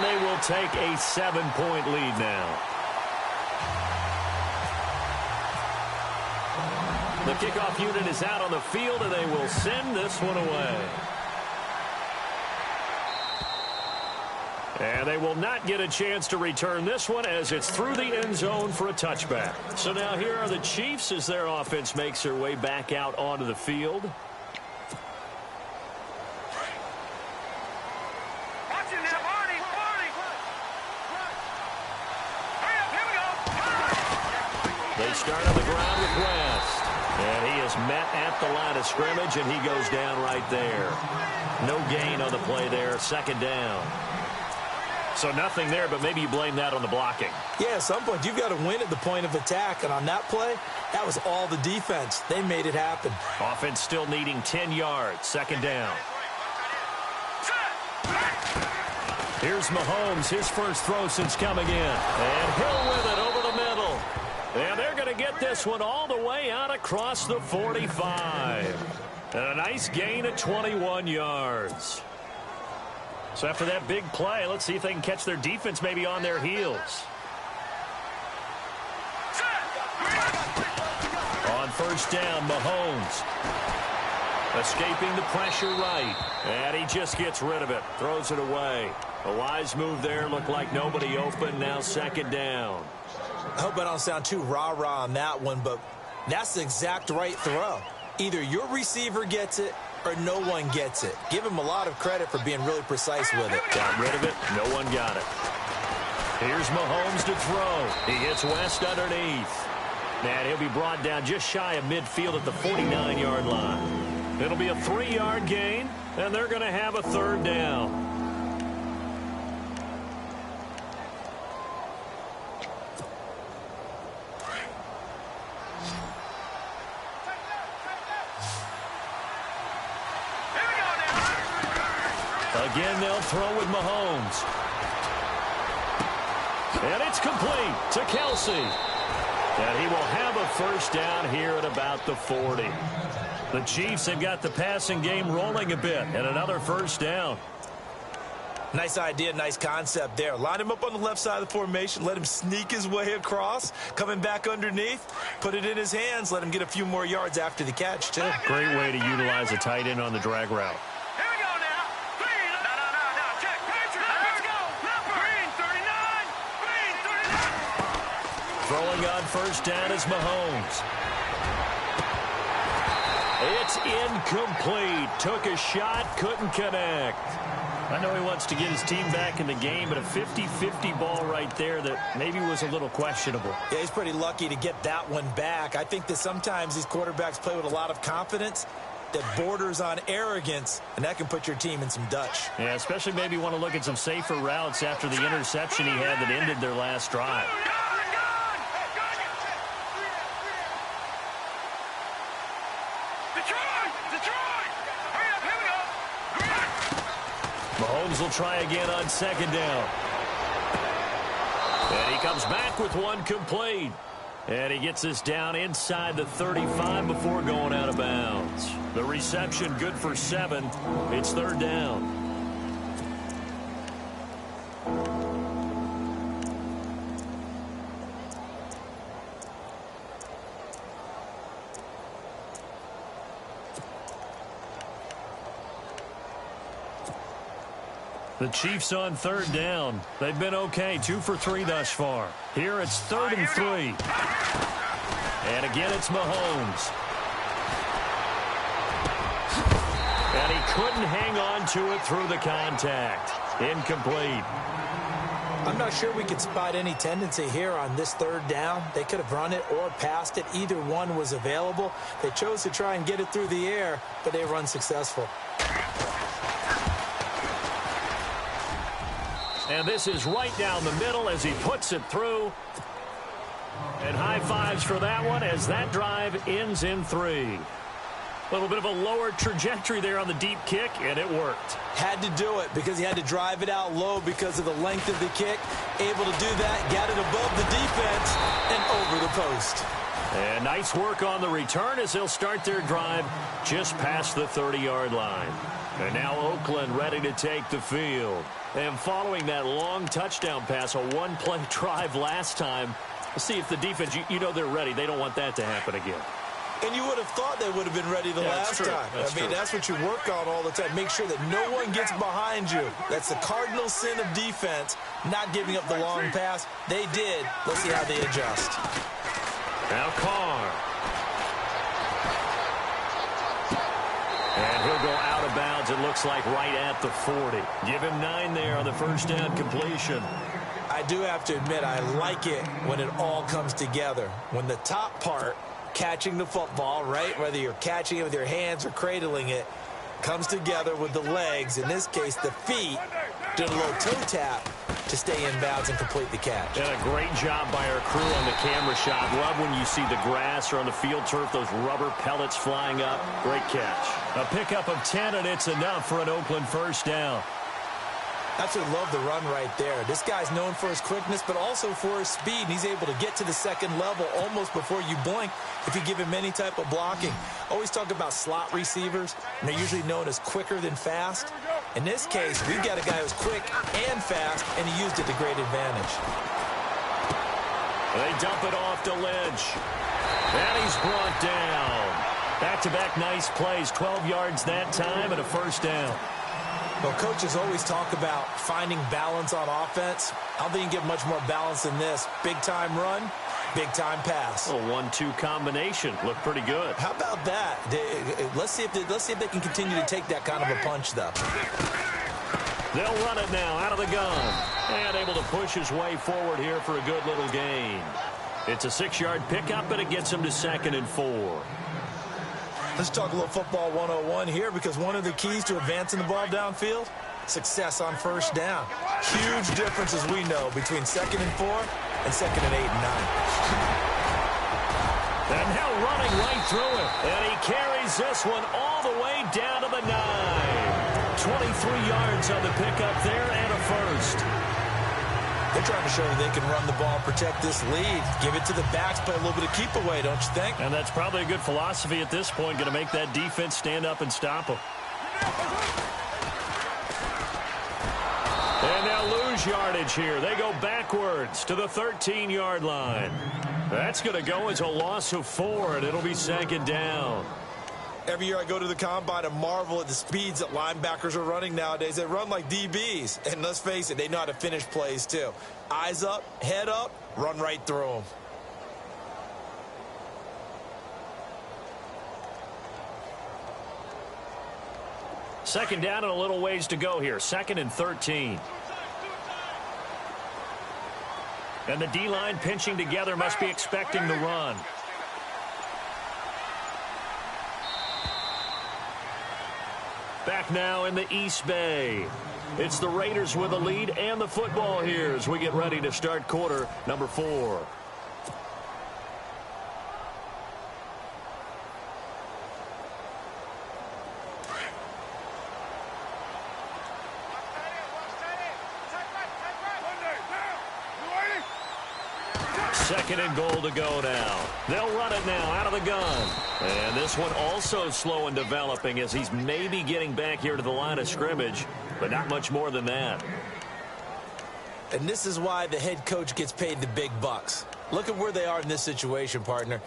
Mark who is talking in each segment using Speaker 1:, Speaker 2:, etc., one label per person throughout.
Speaker 1: And they will take a 7-point lead now. The kickoff unit is out on the field, and they will send this one away. And they will not get a chance to return this one as it's through the end zone for a touchback. So now here are the Chiefs as their offense makes their way back out onto the field. They start on the ground with West. And he is met at the line of scrimmage, and he goes down right there. No gain on the play there, second down. So nothing there, but maybe you blame that on the blocking.
Speaker 2: Yeah, at some point, you've got to win at the point of attack. And on that play, that was all the defense. They made it happen.
Speaker 1: Offense still needing 10 yards, second down. Here's Mahomes, his first throw since coming in. And Hill with it over the middle. And they're going to get this one all the way out across the 45. And a nice gain of 21 yards. So after that big play, let's see if they can catch their defense maybe on their heels. On first down, Mahomes. Escaping the pressure right. And he just gets rid of it. Throws it away. A wise move there. Looked like nobody open. Now second down.
Speaker 2: I hope I don't sound too rah-rah on that one, but that's the exact right throw. Either your receiver gets it or no one gets it. Give him a lot of credit for being really precise with it.
Speaker 1: Got rid of it. No one got it. Here's Mahomes to throw. He hits West underneath. And he'll be brought down just shy of midfield at the 49-yard line. It'll be a 3-yard gain, and they're going to have a third down. Again, they'll throw with Mahomes. And it's complete to Kelsey. And he will have a first down here at about the 40. The Chiefs have got the passing game rolling a bit, and another first down.
Speaker 2: Nice idea, nice concept there. Line him up on the left side of the formation, let him sneak his way across, coming back underneath, put it in his hands, let him get a few more yards after the catch, too.
Speaker 1: Great way to utilize a tight end on the drag route. Throwing on first down is Mahomes. It's incomplete. Took a shot, couldn't connect. I know he wants to get his team back in the game, but a 50-50 ball right there that maybe was a little questionable.
Speaker 2: Yeah, he's pretty lucky to get that one back. I think that sometimes these quarterbacks play with a lot of confidence that borders on arrogance, and that can put your team in some Dutch.
Speaker 1: Yeah, especially maybe want to look at some safer routes after the interception he had that ended their last drive. Mahomes will try again on second down. And he comes back with one complete. And he gets this down inside the 35 before going out of bounds. The reception good for 7. It's third down. The Chiefs on third down. They've been okay, 2 for 3 thus far. Here it's 3rd and 3. And again it's Mahomes. And he couldn't hang on to it through the contact. Incomplete.
Speaker 2: I'm not sure we could spot any tendency here on this third down. They could have run it or passed it. Either one was available. They chose to try and get it through the air, but they were unsuccessful.
Speaker 1: And this is right down the middle as he puts it through. And high fives for that one as that drive ends in 3. A little bit of a lower trajectory there on the deep kick, and it worked.
Speaker 2: Had to do it because he had to drive it out low because of the length of the kick. Able to do that, got it above the defense and over the post.
Speaker 1: And nice work on the return as they'll start their drive just past the 30-yard line. And now Oakland ready to take the field. And following that long touchdown pass, a one-play drive last time, let's see if the defense, you know they're ready. They don't want that to happen again.
Speaker 2: And you would have thought they would have been ready the last time. That's what you work on all the time. Make sure that no one gets behind you. That's the cardinal sin of defense, not giving up the long pass. They did. Let's see how they adjust.
Speaker 1: Now Carr. And he'll go out of bounds, it looks like, right at the 40. Give him 9 there on the first down completion.
Speaker 2: I do have to admit, I like it when it all comes together. When the top part, catching the football, right, whether you're catching it with your hands or cradling it, comes together with the legs, in this case the feet, doing a little toe tap to stay in bounds and complete the catch.
Speaker 1: And a great job by our crew on the camera shot. Love when you see the grass or on the field turf, those rubber pellets flying up. Great catch. A pickup of 10, and it's enough for an Oakland first down.
Speaker 2: Absolutely love the run right there. This guy's known for his quickness, but also for his speed. He's able to get to the second level almost before you blink if you give him any type of blocking. Always talk about slot receivers, and they're usually known as quicker than fast. In this case, we've got a guy who's quick and fast, and he used it to great advantage.
Speaker 1: They dump it off to Lynch. And he's brought down. Back-to-back nice plays, 12 yards that time, and a first down.
Speaker 2: Well, coaches always talk about finding balance on offense. I don't think you can get much more balance than this. Big-time run, big-time pass.
Speaker 1: A 1-2 combination. Looked pretty good.
Speaker 2: How about that? Let's see if they can continue to take that kind of a punch, though.
Speaker 1: They'll run it now out of the gun. And able to push his way forward here for a good little gain. It's a 6-yard pickup, but it gets him to 2nd and 4.
Speaker 2: Let's talk a little football 101 here, because one of the keys to advancing the ball downfield, success on first down. Huge difference, as we know, between 2nd and 4 and 2nd and 8 and 9.
Speaker 1: And now running right through it. And he carries this one all the way down to the 9. 23 yards on the pickup there and a first.
Speaker 2: They're trying to show that they can run the ball, protect this lead, give it to the backs, play a little bit of keep away, don't you think?
Speaker 1: And that's probably a good philosophy at this point, going to make that defense stand up and stop them. And they'll lose yardage here. They go backwards to the 13-yard line. That's going to go as a loss of 4, and it'll be 2nd down.
Speaker 2: Every year I go to the combine and marvel at the speeds that linebackers are running nowadays. They run like DBs. And let's face it, they know how to finish plays too. Eyes up, head up, run right through them.
Speaker 1: Second down and a little ways to go here. 2nd and 13. And the D-line pinching together, must be expecting the run. Back now in the East Bay. It's the Raiders with a lead and the football here as we get ready to start quarter number 4. Second and goal to go now. They'll run it now out of the gun. And this one also slow in developing as he's maybe getting back here to the line of scrimmage, but not much more than that.
Speaker 2: And this is why the head coach gets paid the big bucks. Look at where they are in this situation, partner.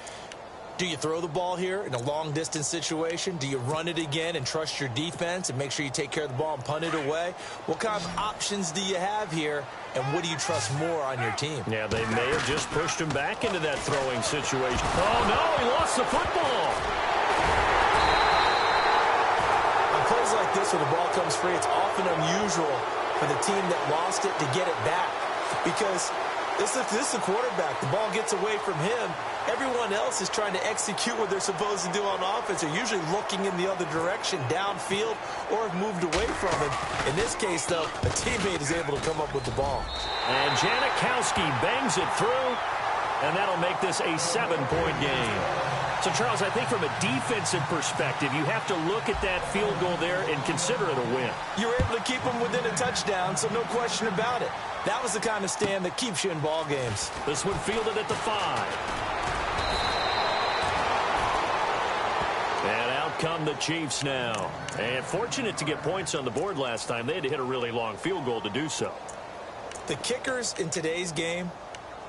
Speaker 2: Do you throw the ball here in a long-distance situation? Do you run it again and trust your defense and make sure you take care of the ball and punt it away? What kind of options do you have here, and what do you trust more on your team?
Speaker 1: Yeah, they may have just pushed him back into that throwing situation. Oh, no, he lost the football.
Speaker 2: On plays like this where the ball comes free, it's often unusual for the team that lost it to get it back, because this is the quarterback. The ball gets away from him. Everyone else is trying to execute what they're supposed to do on offense. They're usually looking in the other direction, downfield, or have moved away from it. In this case, though, a teammate is able to come up with the ball.
Speaker 1: And Janikowski bangs it through, and that'll make this a 7-point game. So, Charles, I think from a defensive perspective, you have to look at that field goal there and consider it a win.
Speaker 2: You were able to keep them within a touchdown, so no question about it. That was the kind of stand that keeps you in ball games.
Speaker 1: This one fielded at the 5. Up come the Chiefs now. And fortunate to get points on the board last time. They had to hit a really long field goal to do so.
Speaker 2: The kickers in today's game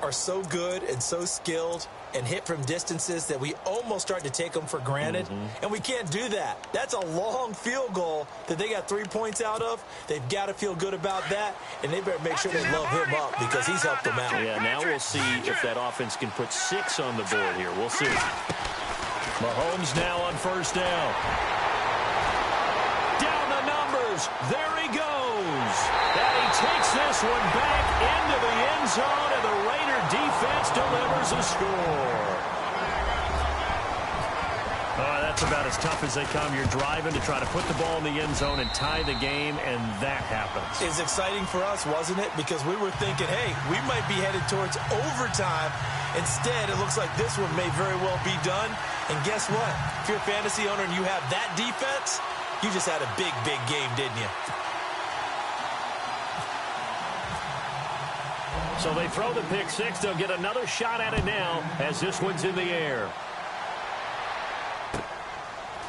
Speaker 2: are so good and so skilled and hit from distances that we almost start to take them for granted. And we can't do that. That's a long field goal that they got 3 points out of. They've got to feel good about that, and they better make sure they love him up because he's helped them out.
Speaker 1: Yeah, now we'll see if that offense can put 6 on the board here. We'll see. Mahomes now on first down. Down the numbers. There he goes. And he takes this one back into the end zone, and the Raider defense delivers a score. That's about as tough as they come. You're driving to try to put the ball in the end zone and tie the game, and that happens.
Speaker 2: It's exciting for us, wasn't it? Because we were thinking, hey, we might be headed towards overtime. Instead, it looks like this one may very well be done. And guess what? If you're a fantasy owner and you have that defense, you just had a big, big game, didn't you?
Speaker 1: So they throw the pick six. They'll get another shot at it now as this one's in the air.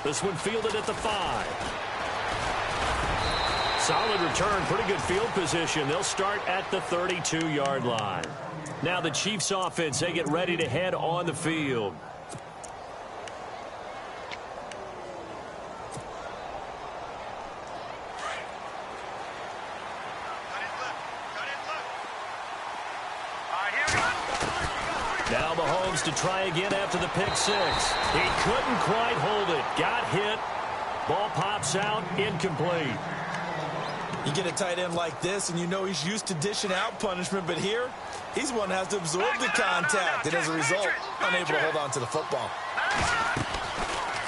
Speaker 1: This one fielded at the 5. Solid return, pretty good field position. They'll start at the 32-yard line. Now the Chiefs offense, they get ready to head on the field. Now Mahomes to try again after the pick six. He couldn't quite hold it. Got hit. Ball pops out. Incomplete.
Speaker 2: You get a tight end like this, and you know he's used to dishing out punishment, but here, he's one that has to absorb the contact, and as a result, unable to hold on to the football.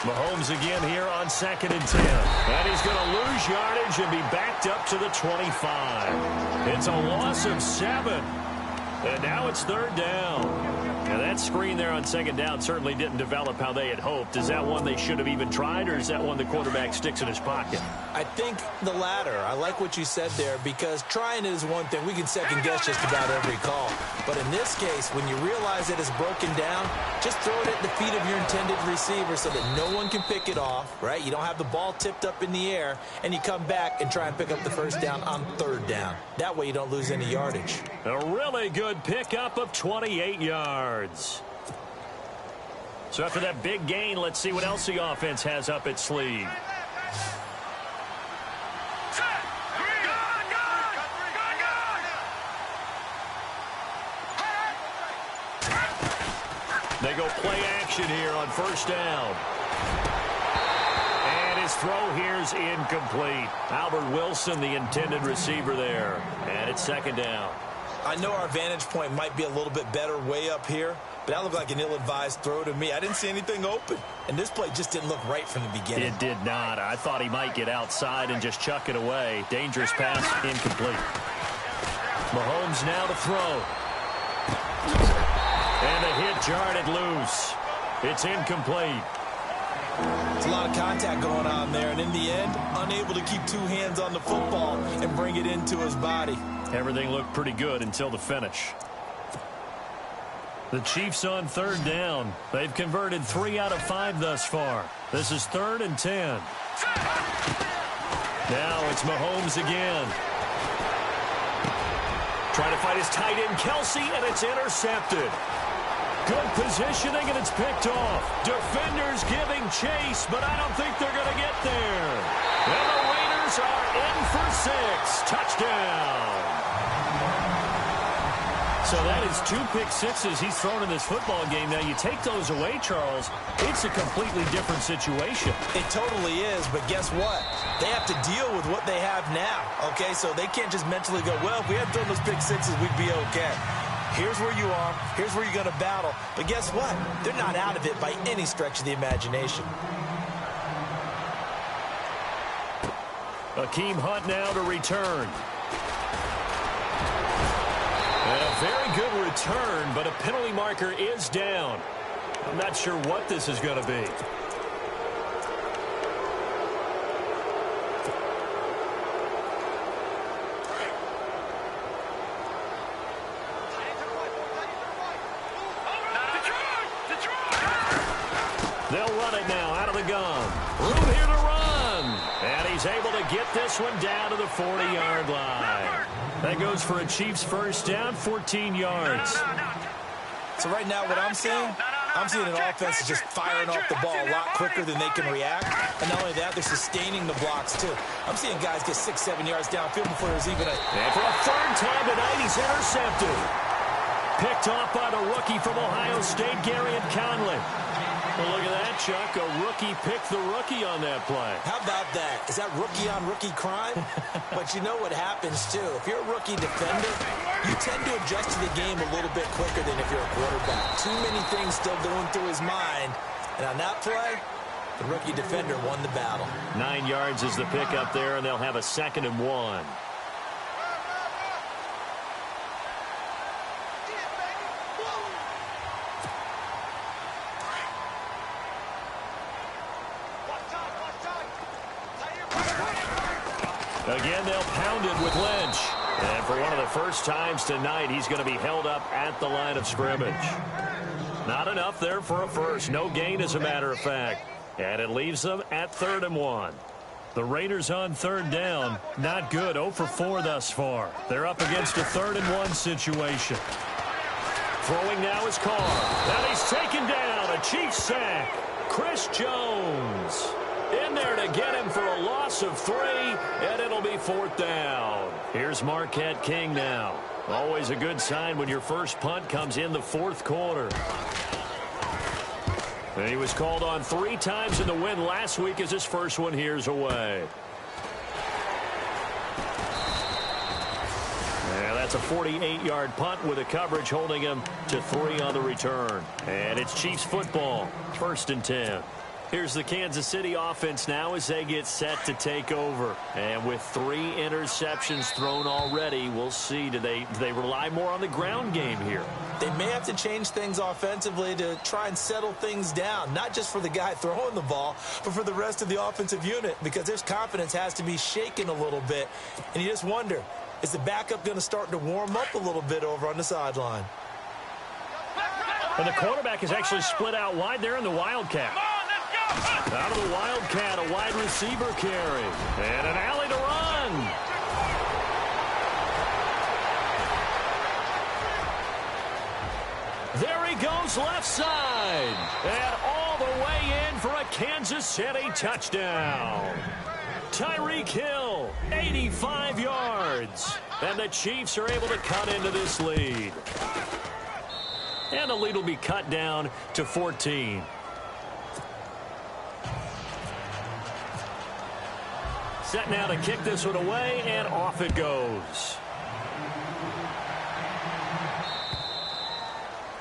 Speaker 1: Mahomes again here on 2nd and 10. And he's going to lose yardage and be backed up to the 25. It's a loss of 7. And now it's 3rd down. And that screen there on 2nd down certainly didn't develop how they had hoped. Is that one they should have even tried, or is that one the quarterback sticks in his pocket?
Speaker 2: I think the latter. I like what you said there, because trying it is one thing. We can second-guess just about every call. But in this case, when you realize that it's broken down, just throw it at the feet of your intended receiver so that no one can pick it off, right? You don't have the ball tipped up in the air, and you come back and try and pick up the first down on 3rd down. That way you don't lose any yardage.
Speaker 1: A really good pickup of 28 yards. So after that big gain, let's see what else the offense has up its sleeve. They go play action here on 1st down. And his throw here's incomplete. Albert Wilson, the intended receiver there. And it's 2nd down.
Speaker 2: I know our vantage point might be a little bit better way up here, but that looked like an ill-advised throw to me. I didn't see anything open, and this play just didn't look right from the beginning.
Speaker 1: It did not. I thought he might get outside and just chuck it away. Dangerous pass, incomplete. Mahomes now to throw. And the hit jarred it loose. It's incomplete.
Speaker 2: It's a lot of contact going on there, and in the end, unable to keep 2 hands on the football and bring it into his body.
Speaker 1: Everything looked pretty good until the finish. The Chiefs on 3rd down. They've converted 3 out of 5 thus far. This is 3rd and 10. Now it's Mahomes again. Trying to fight his tight end, Kelsey, and it's intercepted. Good positioning, and it's picked off. Defenders giving chase, but I don't think they're going to get there. And the Raiders are in for 6. Touchdown. So that is 2 pick sixes he's thrown in this football game. Now, you take those away, Charles, it's a completely different situation.
Speaker 2: It totally is, but guess what? They have to deal with what they have now, okay? So they can't just mentally go, well, if we hadn't thrown those pick sixes, we'd be okay. Here's where you are. Here's where you're going to battle. But guess what? They're not out of it by any stretch of the imagination.
Speaker 1: Akeem Hunt now to return. And a very good return, but a penalty marker is down. I'm not sure what this is going to be. They'll run it now out of the gun. Room here to run. And he's able to get this one down to the 40-yard line. That goes for a Chiefs first down, 14 yards.
Speaker 2: So right now what I'm seeing an offense that's just firing off the ball a lot quicker than they can react. And not only that, they're sustaining the blocks, too. I'm seeing guys get 6-7 yards downfield before there's even a...
Speaker 1: And for a third time tonight, he's intercepted. Picked off by the rookie from Ohio State, Garyon Conley. Well, look at that, Chuck. A rookie picked the rookie on that play.
Speaker 2: How about that? Is that rookie-on-rookie crime? But you know what happens, too. If you're a rookie defender, you tend to adjust to the game a little bit quicker than if you're a quarterback. Too many things still going through his mind. And on that play, the rookie defender won the battle.
Speaker 1: 9 yards is the pickup there, and they'll have a 2nd and 1. Again, they'll pound it with Lynch. And for one of the first times tonight, he's going to be held up at the line of scrimmage. Not enough there for a first. No gain, as a matter of fact. And it leaves them at 3rd and 1. The Raiders on 3rd down. Not good. 0 for 4 thus far. They're up against a 3rd and 1 situation. Throwing now is Carr. And he's taken down. A Chiefs sack. Chris Jones in there to get him for a loss of 3, and it'll be 4th down. Here's Marquette King now. Always a good sign when your first punt comes in the 4th quarter. And he was called on 3 times in the win last week as his first one here's away. And that's a 48-yard punt with a coverage holding him to 3 on the return. And it's Chiefs football, 1st and 10. Here's the Kansas City offense now as they get set to take over. And with 3 interceptions thrown already, we'll see. Do they rely more on the ground game here?
Speaker 2: They may have to change things offensively to try and settle things down, not just for the guy throwing the ball, but for the rest of the offensive unit, because their confidence has to be shaken a little bit. And you just wonder, is the backup going to start to warm up a little bit over on the sideline?
Speaker 1: And the quarterback is actually split out wide there in the Wildcat. Out of the Wildcat, a wide receiver carry. And an alley to run. There he goes left side. And all the way in for a Kansas City touchdown. Tyreek Hill, 85 yards. And the Chiefs are able to cut into this lead. And the lead will be cut down to 14. Set now to kick this one away, and off it goes.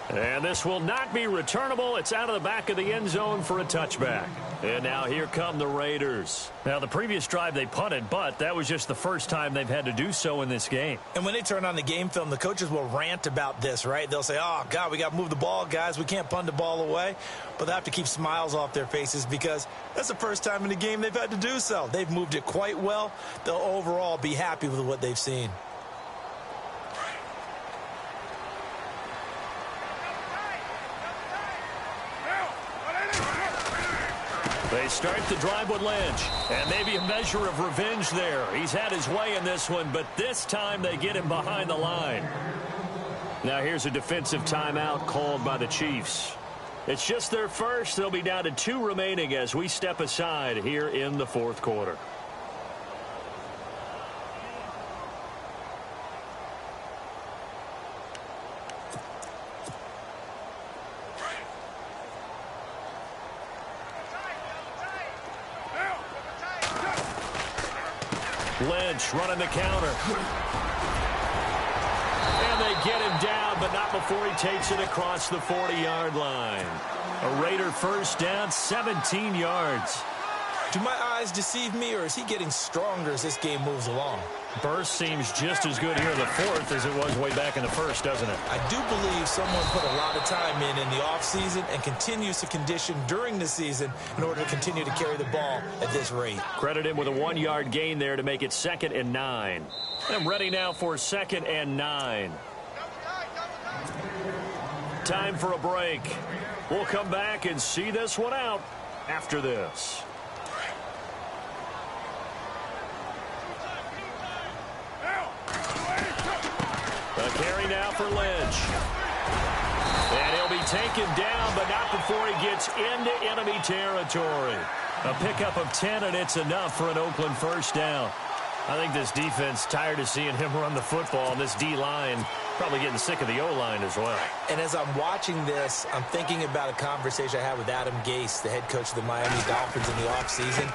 Speaker 1: And this will not be returnable. It's out of the back of the end zone for a touchback. And now here come the Raiders. Now, the previous drive they punted, but that was just the first time they've had to do so in this game.
Speaker 2: And when they turn on the game film, the coaches will rant about this, right? They'll say, oh, God, we got to move the ball, guys. We can't punt the ball away. But they have to keep smiles off their faces because that's the first time in the game they've had to do so. They've moved it quite well. They'll overall be happy with what they've seen.
Speaker 1: They start the drive with Lynch, and maybe a measure of revenge there. He's had his way in this one, but this time they get him behind the line. Now here's a defensive timeout called by the Chiefs. It's just their first. They'll be down to 2 remaining as we step aside here in the 4th quarter. Lynch running the counter. And they get him down, but not before he takes it across the 40-yard line. A Raider first down, 17 yards.
Speaker 2: Do my eyes deceive me, or is he getting stronger as this game moves along?
Speaker 1: Burst seems just as good here in the 4th as it was way back in the 1st, doesn't it?
Speaker 2: I do believe someone put a lot of time in the offseason and continues to condition during the season in order to continue to carry the ball at this rate.
Speaker 1: Credit him with a 1-yard gain there to make it 2nd and 9. I'm ready now for 2nd and 9. Time for a break. We'll come back and see this one out after this. A carry now for Lynch. And he'll be taken down, but not before he gets into enemy territory. A pickup of 10, and it's enough for an Oakland first down. I think this defense tired of seeing him run the football, and this D-line probably getting sick of the O-line as well.
Speaker 2: And as I'm watching this, I'm thinking about a conversation I had with Adam Gase, the head coach of the Miami Dolphins in the offseason.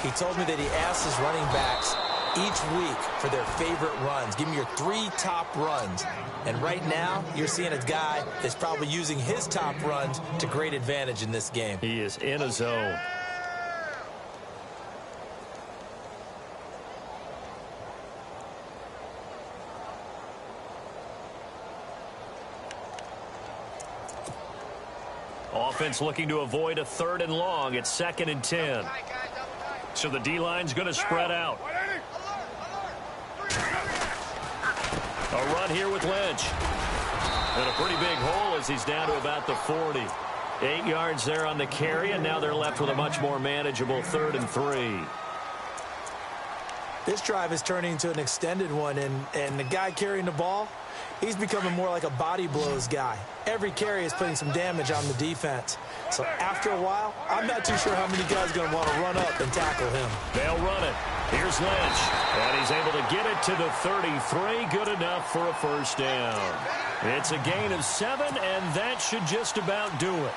Speaker 2: He told me that he asked his running backs each week for their favorite runs. Give me your 3 top runs. And right now, you're seeing a guy that's probably using his top runs to great advantage in this game.
Speaker 1: He is in a zone. Offense looking to avoid a 3rd and long. It's 2nd and 10. So the D-line's going to spread out. A run here with Lynch. And a pretty big hole as he's down to about the 40. 8 yards there on the carry, and now they're left with a much more manageable 3rd and 3.
Speaker 2: This drive is turning into an extended one, and the guy carrying the ball, he's becoming more like a body blows guy. Every carry is putting some damage on the defense. So after a while, I'm not too sure how many guys are going to want to run up and tackle him.
Speaker 1: They'll run it. Here's Lynch. And he's able to get it to the 33. Good enough for a first down. It's a gain of 7, and that should just about do it.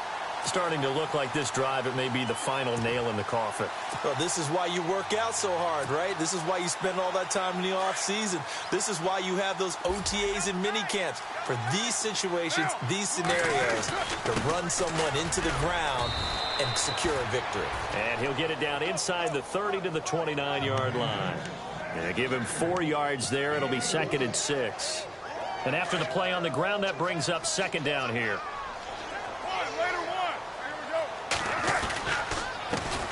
Speaker 1: Starting to look like this drive, it may be the final nail in the coffin.
Speaker 2: Well, this is why you work out so hard, right? This is why you spend all that time in the offseason. This is why you have those OTAs and mini camps. For these situations, these scenarios, to run someone into the ground and secure a victory.
Speaker 1: And he'll get it down inside the 30 to the 29-yard line. And give him 4 yards there. It'll be 2nd and 6. And after the play on the ground, that brings up 2nd down here.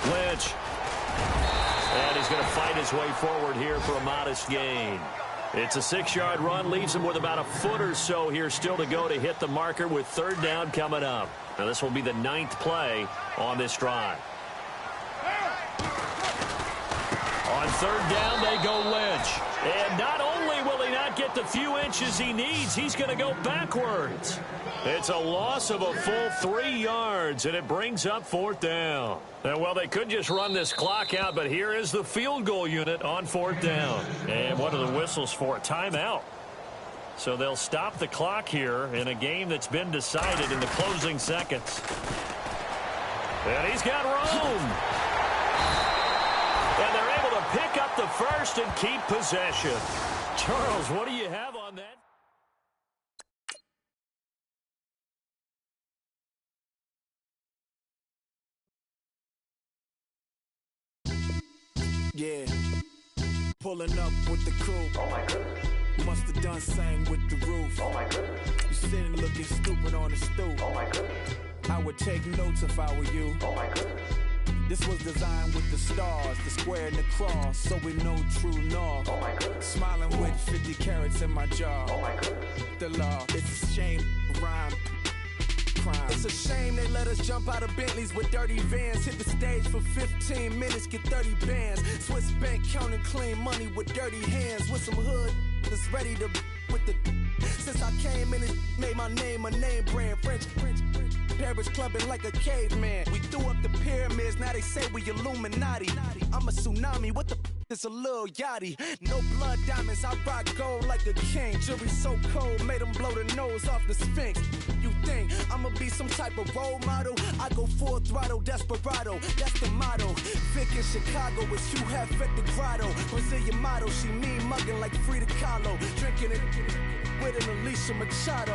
Speaker 1: Lynch. And he's going to fight his way forward here for a modest gain. It's a 6-yard run, leaves him with about a foot or so here still to go to hit the marker with 3rd down coming up. Now this will be the 9th play on this drive. On 3rd down, they go Lynch. And not only will he not get the few inches he needs, he's going to go backwards. It's a loss of a full 3 yards, and it brings up 4th down. And, well, they could just run this clock out, but here is the field goal unit on 4th down. And what are the whistles for? Timeout. So they'll stop the clock here in a game that's been decided in the closing seconds. And he's got room. And they're able to pick up the first and keep possession. Charles, what do you have on that?
Speaker 3: Yeah, pulling up with the crew.
Speaker 4: Oh my goodness.
Speaker 3: Must have done same with the roof.
Speaker 4: Oh my goodness.
Speaker 3: You sitting looking stupid on the stoop.
Speaker 4: Oh my goodness.
Speaker 3: I would take notes if I were you.
Speaker 4: Oh my goodness.
Speaker 3: This was designed with the stars, the square and the cross, so we know true north.
Speaker 4: Oh my goodness.
Speaker 3: Smiling with 50 carats in my jaw.
Speaker 4: Oh my goodness.
Speaker 3: The law, it's a shame, rhyme. Crime. It's a shame they let us jump out of Bentleys with dirty vans. Hit the stage for 15 minutes, get 30 bands. Swiss bank counting clean money with dirty hands. With some hood that's ready to with the. Since I came in, it made my name a name brand. French. Paris clubbing like a caveman. We threw up the pyramids, now they say we Illuminati. I'm a tsunami, what the is a little yachty. No blood diamonds, I rock gold like a king. Jury so cold, made them blow the nose off the Sphinx. You think I'ma be some type of role model? I go full throttle, desperado, that's the motto. Vic in Chicago, it's you have at the grotto. Brazilian model, she mean mugging like Frida Kahlo. Drinking it with an Alicia Machado.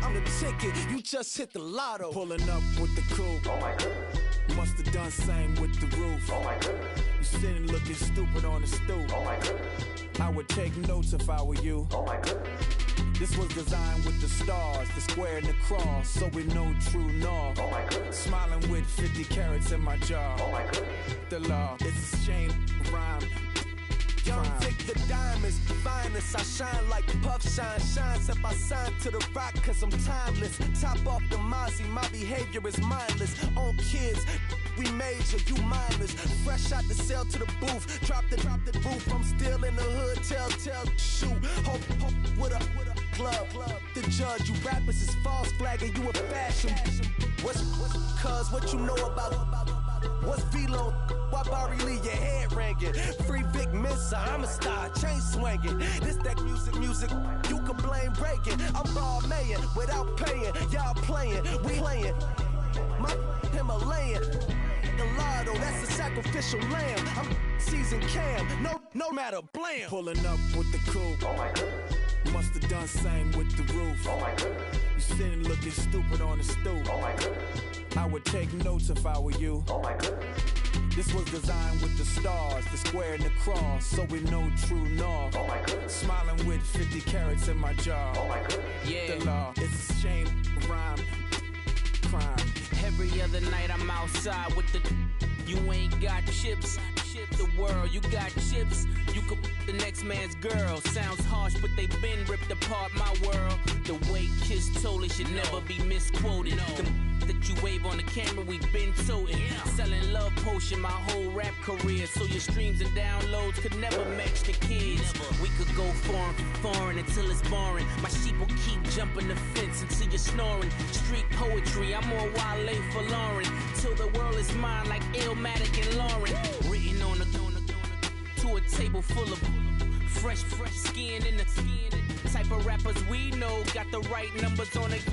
Speaker 3: I'm the ticket, you just hit the lotto. Pulling up with the crew.
Speaker 4: Oh my goodness.
Speaker 3: Must have done same with the roof.
Speaker 4: Oh my goodness.
Speaker 3: You sitting looking stupid on the stoop.
Speaker 4: Oh my goodness.
Speaker 3: I would take notes if I were you.
Speaker 4: Oh my goodness.
Speaker 3: This was designed with the stars, the square and the cross, so we know true north.
Speaker 4: Oh my goodness.
Speaker 3: Smiling with 50 carats in my jaw.
Speaker 4: Oh my goodness.
Speaker 3: The law, it's a shame, rhyme. Young Vic, the diamonds, finest. I shine like Puff Shine. Shines if I sign to the rock, cause I'm timeless. Top off the Mozzie, my behavior is mindless. On kids, we major, you minors. Fresh out the cell to the booth. Drop the roof, I'm still in the hood. Tell, shoot. Hope with a club. The judge, you rappers is false flagging, you a fashion. What's cuz, what you know about? What's V-Lo? Why Barry Lee, your head ringing? Free Vic Mensa, I'm a star, chain swinging. This that music, you can blame Reagan. I'm ball mayin' without paying, y'all playing, we playing. My Himalayan, Gallardo, that's a sacrificial lamb. I'm seasoned Cam, no matter, blam. Pulling up with the coupe. Oh my goodness. Must have done same with the roof. Oh my goodness. You sitting looking stupid on the stoop. Oh my goodness. I would take notes if I were you. Oh my goodness. This was designed with the stars, the square and the cross, so we know true north. Oh my goodness. Smiling with 50 carats in my jaw. Oh my goodness. Yeah. The law, it's a shame, rhyme, crime.
Speaker 4: Every other night I'm outside with the. You ain't got chips. The world, you got chips. You could the next man's girl. Sounds harsh, but they been ripped apart my world. The way Kiss told it should never be misquoted. The that you wave on the camera, we been toting. Selling love potion my whole rap career. So your streams and downloads could never match the kids. We could go foreign until it's boring. My sheep will keep jumping the fence until you're snoring. Street poetry, I'm more Wale for Lauren. Till the world is mine like Illmatic and Lauren. Written on a to a table full of fresh skin in the type of rappers we know. Got the right numbers on it.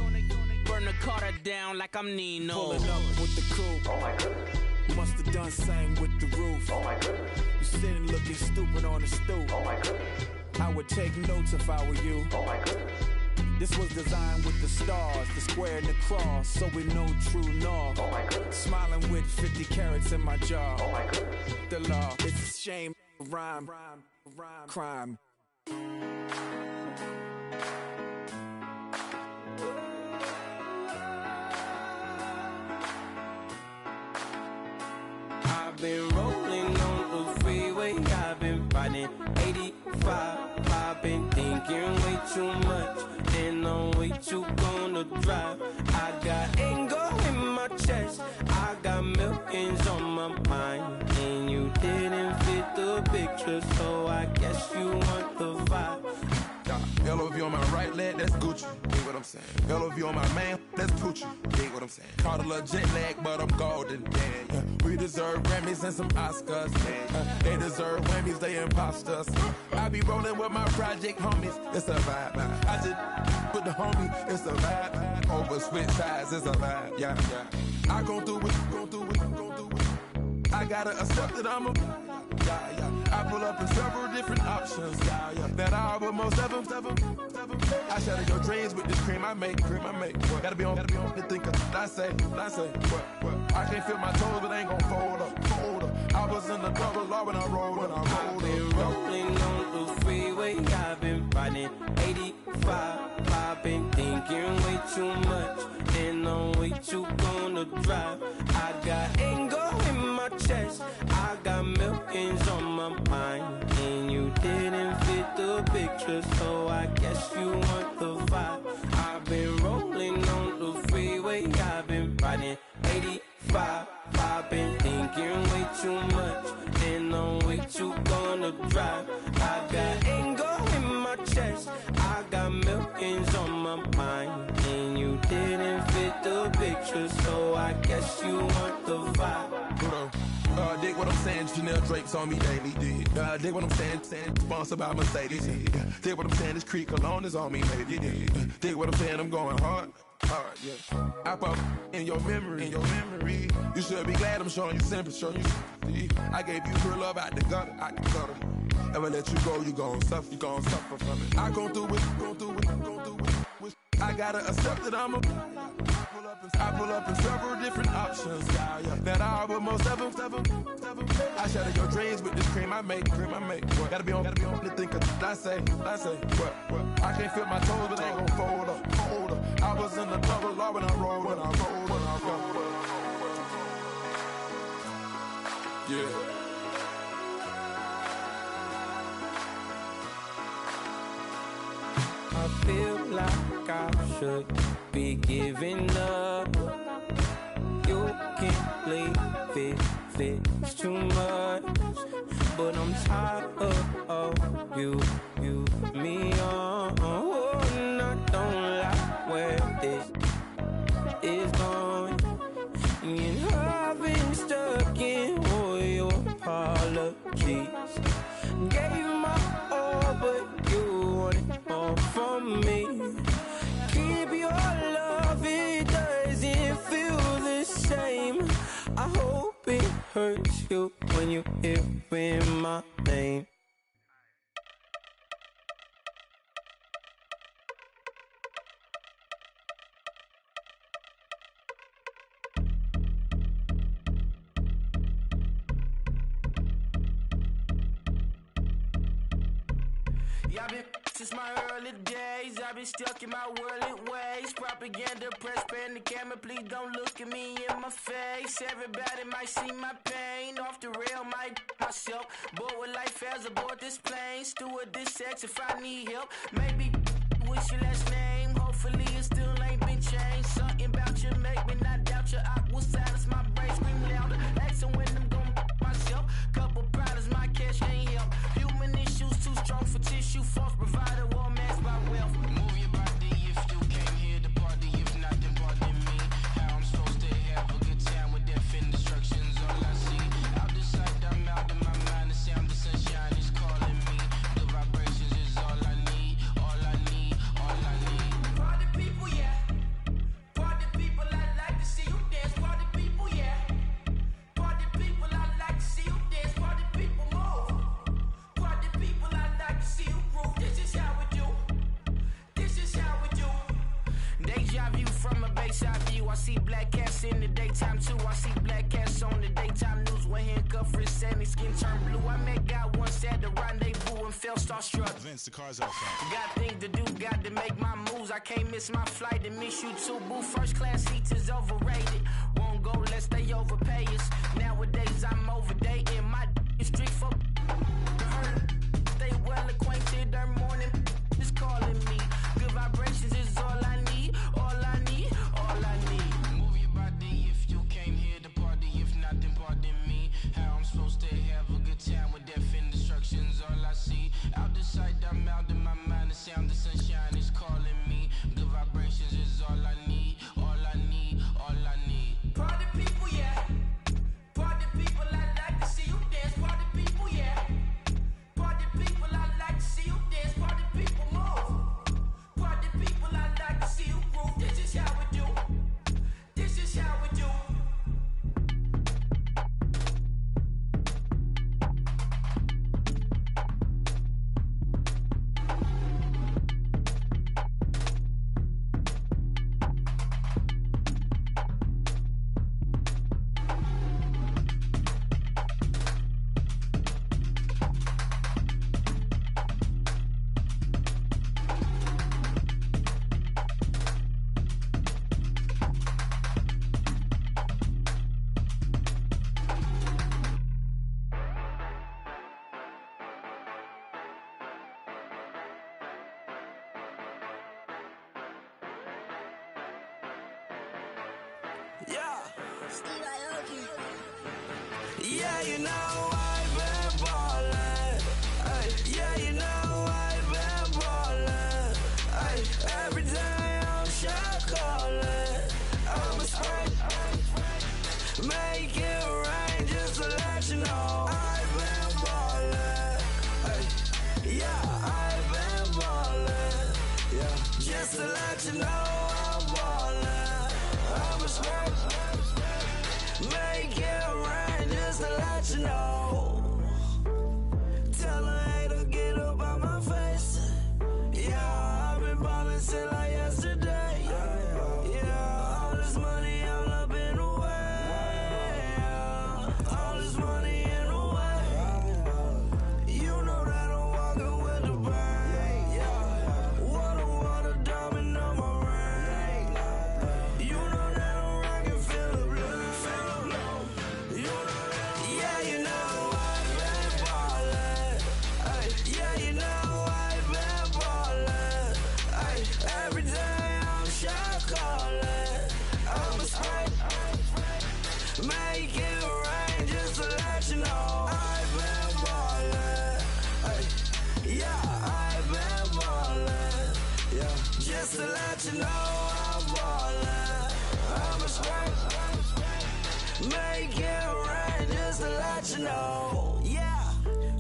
Speaker 4: Burn the Carter down like I'm Nino.
Speaker 3: Pulling up with the coupe. Oh my goodness. Must have done same with the roof. Oh my goodness. You sitting looking stupid on the stoop. Oh my goodness. I would take notes if I were you. Oh my goodness. This was designed with the stars, the square and the cross, so we know true north. Oh my goodness. Smiling with 50 carats in my jaw. Oh my goodness. The law, it's a shame, rhyme, crime.
Speaker 5: I've been rolling on the freeway, I've been riding 85. I've been thinking way too much, and I'm way too gonna drive. I got anger in my chest, I got millions on my mind, and you didn't fit the picture, so I guess you want the vibe.
Speaker 6: LOV on my right leg, that's Gucci. Dig what I'm saying? LOV on my man, that's Poochie. Dig what I'm saying? Caught a little jet lag, but I'm golden. Yeah. We deserve Grammys and some Oscars. They deserve Whammies, they imposters. I be rolling with my project homies. It's a vibe. I just with the homie. It's a vibe. Over switch sides, it's a vibe. Yeah. I gon' do it. I gotta accept that I'm a. I pull up in several different options. That I will most ever. I shatter your dreams with this cream I make. Gotta be on the thinker. I say. What? I can't feel my toes, but ain't gon' fold up. I was in the double law when I rolled.
Speaker 5: I've been rolling on the freeway, I've been riding 85. I've been thinking way too much, and I'm way too gonna drive. I got anger in my chest, I got millions on my mind, and you didn't fit the picture, so I guess you want the vibe. I've been rolling on the freeway, I've been riding 85. I've been thinking way too much, and I'm way too gonna drive. I got anger in my chest, I got millions on my mind, and you didn't fit the picture, so I guess you want the vibe.
Speaker 6: Dig what I'm saying, Chanel drapes on me daily. Dig what I'm saying, sponsored by Mercedes. Dig what I'm saying, this Creek Cologne is on me, baby. Dig what I'm saying, I'm going hard, yeah. I pop in your memory. You should be glad I'm showing you sympathy. I gave you pure love out the gutter. Ever let you go, you gon' suffer from it. I gon' do it. I gotta accept that I'm a. I pull up in several different options. That I will most ever. I shatter your dreams with this cream I make. What? Gotta be on the thinker. I say. What? I can't feel my toes, but ain't gon' fold up. I was in the double law when I rolled.
Speaker 5: I I feel like I should be giving up. You can't leave it, it's too much. But I'm tired of you, me on. Oh, and I don't like where this is going. And I've been stuck in all your apologies. Gave my all, but you want it all from me. Keep your love, it doesn't feel the same. I hope it hurts you when you hear my name.
Speaker 3: Y'all been since my early days, I've been stuck in my worldly ways. Propaganda, press, pan the camera, please don't look at me in my face. Everybody might see my pain, off the rail, might myself. Bored with life as aboard this plane, steward this sex if I need help. Maybe what's your last name? Hopefully it still ain't been changed. Something about you make me not doubt you. I will silence my brain, scream louder. Asking when I'm gon' myself. Couple problems, my cash ain't help. Human issues too strong for tissue. False provider, war masked by wealth. Move your body if you came here to party. If not, then pardon me. How I'm supposed to have a good time with death and destruction's all I see. Out the sight, I'm out of my mind. The sound of sunshine is calling me. The vibrations is all I need. All I need, all I need. Party people, yeah. Party people, I like to see you dance. Party people, yeah. Party people, I like to see you dance. Party people, move. Party people, I like to see you groove. This is how we do. This is how we do. Deja vu from a bayside view. I see black cats in the daytime too. I see black cats on the daytime news when handcuffed, wrist and his skin turned blue. I met God once at the rendezvous and felt starstruck.
Speaker 7: Vince, the car's out front.
Speaker 3: Got things to do, got to make my moves. I can't miss my flight and miss you too, boo. First class seats is overrated. Won't go lest they overpay us. Nowadays I'm overdating. My is street for stay well acquainted. Their morning is calling me. Good vibrations is all I need. All I need, all I need. Move your body if you came here to party. If not, then pardon me. How I'm supposed to have a good time with death and destruction's all I see. Out the sight, I'm out of my mind. The sound of sunshine is calling me. Good vibrations is all I need. All I need, all I need. Party people, yeah. Party people, I like to see you dance. Party people, yeah. Party people, I like to see you dance. Party people, move. Party people, I like to see you groove. This is how we do. This is how we do. Yeah. Yeah, you know I've been ballin'. Ay, yeah, you know I've been ballin'. Ay, every day I'm shot callin'. I'm a spring. Make it rain just to let you know I've been ballin'. Ay, yeah, I've been ballin'. Yeah, just to let you know I'm ballin'. I'm a spring. Make it rain just to let you know. Tell a hater get up out my face. Yeah, I've been ballin' since like yesterday. Yeah, all this money all up in the way. All this money in the way. You know that I'm walking with the bank. Water, diamond on my ring. You know that I'm rockin', feel the blue. You know that, yeah, you know I've been ballin'. Ay, yeah, you know I've been ballin'. Just to let you know I'm ballin'. I'm a straight. Make it rain just to let you know. Yeah,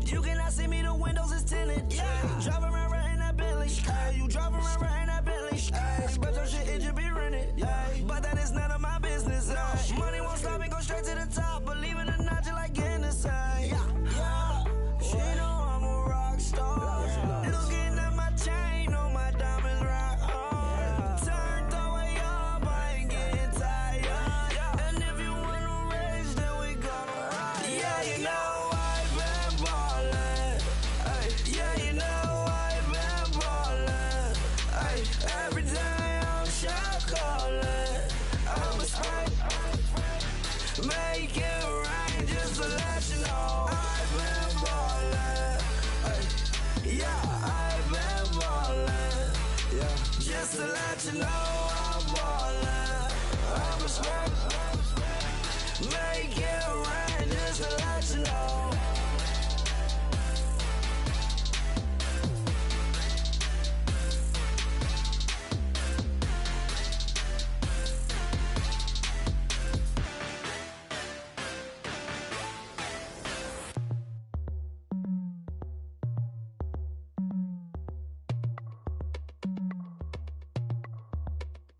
Speaker 3: you cannot see me, the windows is tinted. Yeah, driving around right in that Bentley. Ay, you driving around right in that Bentley. Ay, but your shit, it just be rented. Ay, but that is none of my business. Ay, money won't stop me, go straight to the top. Believe it or not, you like getting the same. Yeah, she know I'm a rock star. Looking at my chain, on my diamonds rock hard. Turned the way up, I ain't getting tired. And if you wanna race, then we gonna ride. Yeah, you know I've been ballin'. Ay, yeah, you know I've been ballin'. Ay, every day I'm shot callin'. I'm a spray. Make it rain just to let you know I've been ballin'. Ay, yeah, I've been ballin'. Yeah, just to let you know I'm ballin'. I'm a spray. Make it rain just to let you know.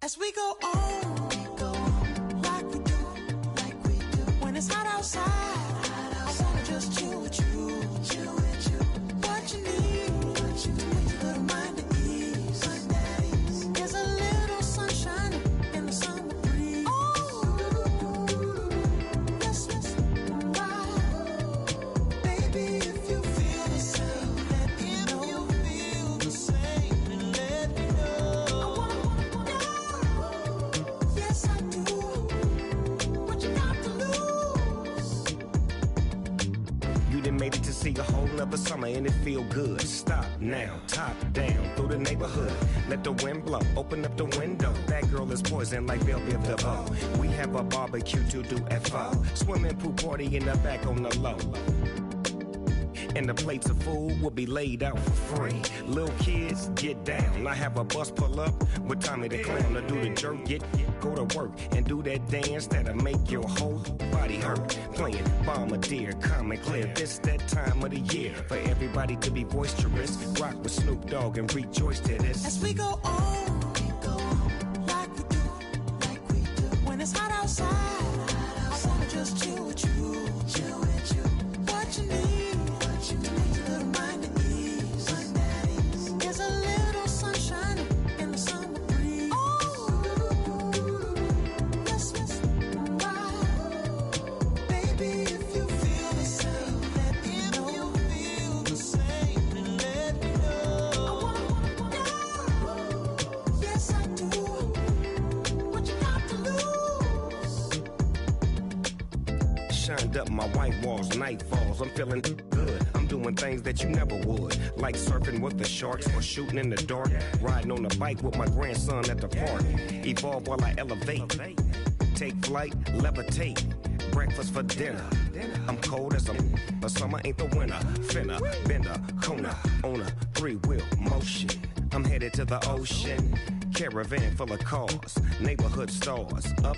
Speaker 7: As we go on, like we do, when it's hot outside, I wanna just chill with you. What you need, a little mind at ease. There's a little sunshine in the summer breeze. Yes, baby, if you feel the same, let me know. Yes, I do. What you got to lose?
Speaker 8: You done made it to see a whole nother summer and it feel good. Stop now, top down through the neighborhood. Let the wind blow, open up the window. That girl is poison like Velvet DeVoe. We have a barbecue to do at 4. Swimming pool party in the back on the low. And the plates of food will be laid out for free. Little kids, get down. I have a bus pull up with Tommy the Clown to do the jerk. Go to work and do that dance that'll make your whole body hurt. Playing Bombardier, calm and clear. This that time of the year for everybody to be boisterous. Rock with Snoop Dogg and rejoice to this.
Speaker 7: As we go on, like we do, when it's hot outside, I wanna just chill with you. What you need, a little mind at ease. There's a little sunshine in the summer breeze. Yes, baby, if you feel the same, let me know. Yes, I do. What you got to lose?
Speaker 8: Shined up my white walls, night falls. I'm feeling good. I'm doing things that you never would, like surfing with the sharks or shooting in the dark. Riding on a bike with my grandson at the park. Evolve while I elevate. Take flight, levitate. Breakfast for dinner. I'm cold as but summer ain't the winter. Finna, bender, Kona, on a 3-wheel motion. I'm headed to the ocean. Caravan full of cars, neighborhood stars. Up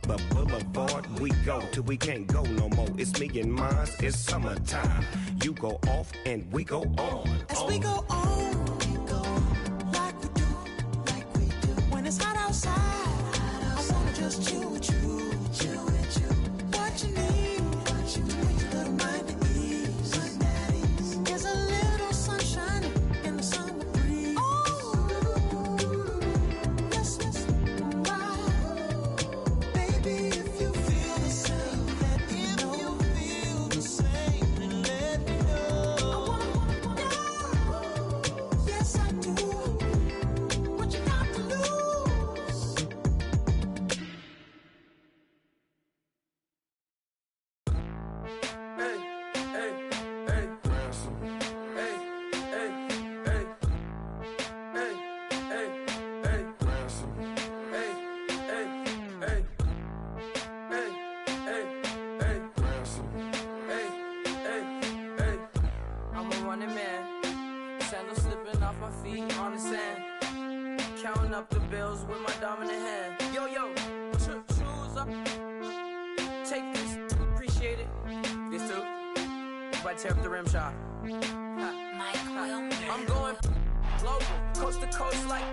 Speaker 8: the boulevard we go till we can't go no more. It's me and mine, it's summertime. You go off and we go on.
Speaker 7: As we go on, like we do, when it's hot outside, I wanna just chill with you. What you need, a little mind at ease. There's a little sunshine in the summer breeze. Yes, baby, if you feel the same, let me know. Yes,
Speaker 4: counting up the bills with my dominant hand. Yo, choose up. Take this, appreciate it. This too. But tear up the rim shot. I'm going global, coast to coast like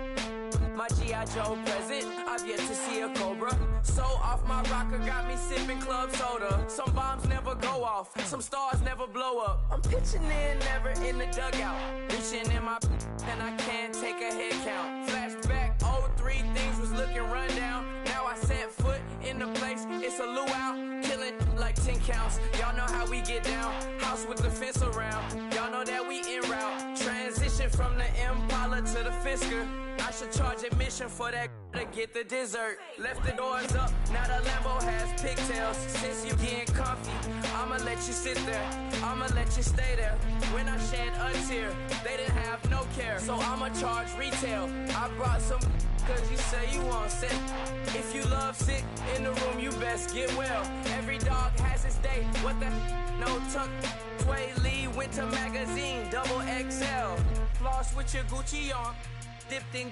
Speaker 4: my G.I. Joe present. I've yet to see a Cobra. So off my rocker, got me sipping club soda. Some bombs never go off, some stars never blow up. I'm pitching in, never in the dugout. Reaching in my and I can't take a head count. Flashback, 03, things was looking rundown. Now I set foot in the place, it's a luau. Killing like 10 counts. Y'all know how we get down. House with the fence around. Y'all know that we en route. Transition from the Impala to the Fisker. I should charge admission for that to get the dessert. Left the doors up, now the Lambo has pigtails. Since you getting comfy, I'ma let you sit there. I'ma let you stay there. When I shed a tear, they didn't have no care. So I'ma charge retail. I brought some cause you say you want sick. If you love sick in the room, you best get well. Every dog has its day. What the no tuck. Sway Lee Winter Magazine, double XL. Floss with your Gucci on. Dipped in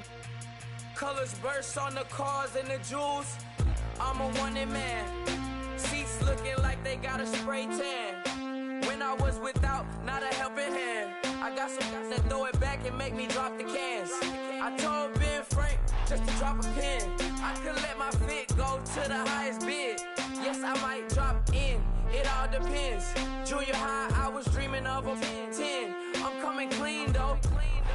Speaker 4: colors burst on the cars and the jewels. I'm a wanted man. Seats looking like they got a spray tan. When I was without, not a helping hand. I got some guys that throw it back and make me drop the cans. I told Ben Frank just to drop a pin. I could let my fit go to the highest bid. Yes, I might drop in. It all depends. Junior high, I was dreaming of a 10. I'm coming clean though.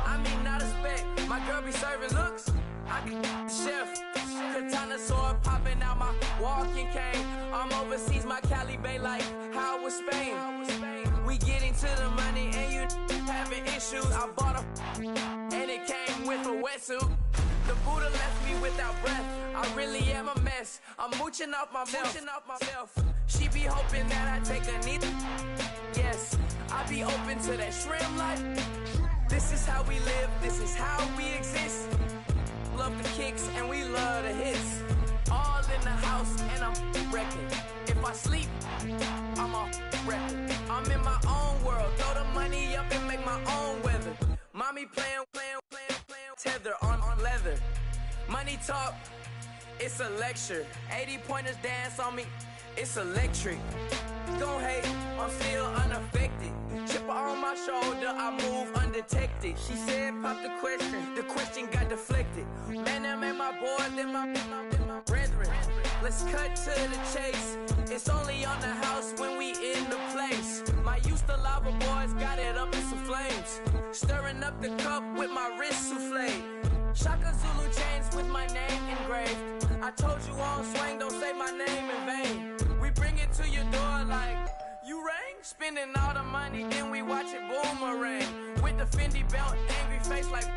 Speaker 4: I mean, not a spec. My girl be serving looks. I can the chef. Katana sword popping out my walking cane. I'm overseas, my Cali Bay life. How was Spain? We getting to the money and you having issues. I bought a and it came with a wetsuit. The Buddha left me without breath. I really am a mess. I'm mooching off myself. She be hoping that I take a knee. Yes, I be open to that shrimp life. This is how we live, this is how we exist. Love the kicks and we love the hits. All in the house and I'm wrecking. If I sleep, I'm off wrecking. I'm in my own world, throw the money up and make my own weather. Mommy playing, tether on leather. Money talk, it's a lecture. 80 pointers dance on me, it's electric. Don't hate, I'm still unaffected. Chipper on my shoulder, I move undetected. She said, pop the question got deflected. Man, that made my boy, then my brethren. Let's cut to the chase. It's only on the house when we in the place. My used to lava boys got it up in some flames. Stirring up the cup with my wrist souffle. Shaka Zulu chains with my name engraved. I told you on swing, don't say my name in vain. We bring it to your door like, you rang? Spending all the money, then we watch it boomerang. With the Fendi belt, angry face like,